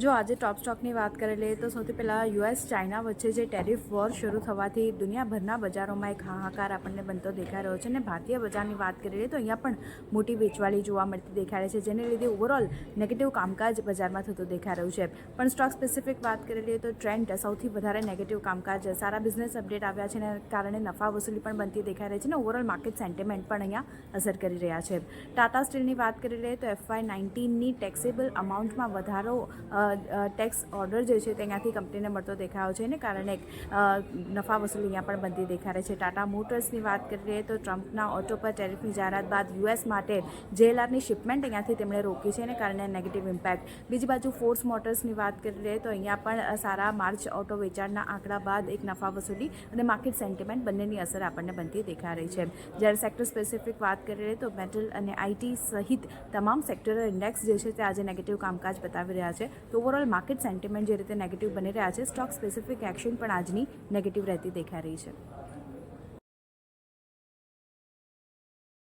જો આજે ટોપ સ્ટોકની વાત કરી લઈએ તો સૌથી પહેલાં યુએસ ચાઇના વચ્ચે જે ટેરિફ વોર શરૂ થવાથી દુનિયાભરના બજારોમાં એક હાહાકાર આપણને બનતો દેખાઈ રહ્યો છે અને ભારતીય બજારની વાત કરી લઈએ તો અહીંયા પણ મોટી વેચવાલી જોવા મળતી દેખાય છે, જેને લીધે ઓવરઓલ નેગેટિવ કામકાજ બજારમાં થતું દેખાઈ રહ્યું છે. પણ સ્ટોક સ્પેસિફિક વાત કરી લઈએ તો ટ્રેન્ડ સૌથી વધારે નેગેટિવ કામકાજ, સારા બિઝનેસ અપડેટ આવ્યા છે અને કારણે નફા વસૂલી પણ બનતી દેખાઈ રહી છે અને ઓવરઓલ માર્કેટ સેન્ટિમેન્ટ પણ અહીંયા અસર કરી રહ્યા છે. ટાટા સ્ટીલની વાત કરી લઈએ તો FY19ની ટેક્સેબલ અમાઉન્ટમાં વધારો ટેક્સ ઓર્ડર જે છે તે અહીંયાથી કંપનીને મળતો દેખાયો છે એને કારણે નફા વસૂલી અહીંયા પણ બનતી દેખાઈ રહી છે. ટાટા મોટર્સની વાત કરીએ તો ટ્રમ્પના ઓટો પર ટેરિફની જાહેરાત બાદ યુએસ માટે JLRની શિપમેન્ટ અહીંયાથી તેમણે રોકી છે એને કારણે નેગેટિવ ઇમ્પેક્ટ. બીજી બાજુ ફોર્સ મોટર્સની વાત કરી લઈએ તો અહીંયા પણ સારા માર્ચ ઓટો વેચાણના આંકડા બાદ એક નફા વસૂલી અને માર્કેટ સેન્ટિમેન્ટ બંનેની અસર આપણને બનતી દેખાઈ રહી છે. જ્યારે સેક્ટર સ્પેસિફિક વાત કરી લઈએ તો મેટલ અને IT સહિત તમામ સેક્ટરલ ઇન્ડેક્સ જે છે તે આજે નેગેટિવ કામકાજ બતાવી રહ્યા છે. તો ઓવરઓલ માર્કેટ સેન્ટિમેન્ટ જે રીતે નેગેટિવ બની રહ્યા છે, સ્ટોક સ્પેસિફિક એક્શન પણ આજની નેગેટિવ રહેતી દેખાઈ રહી છે.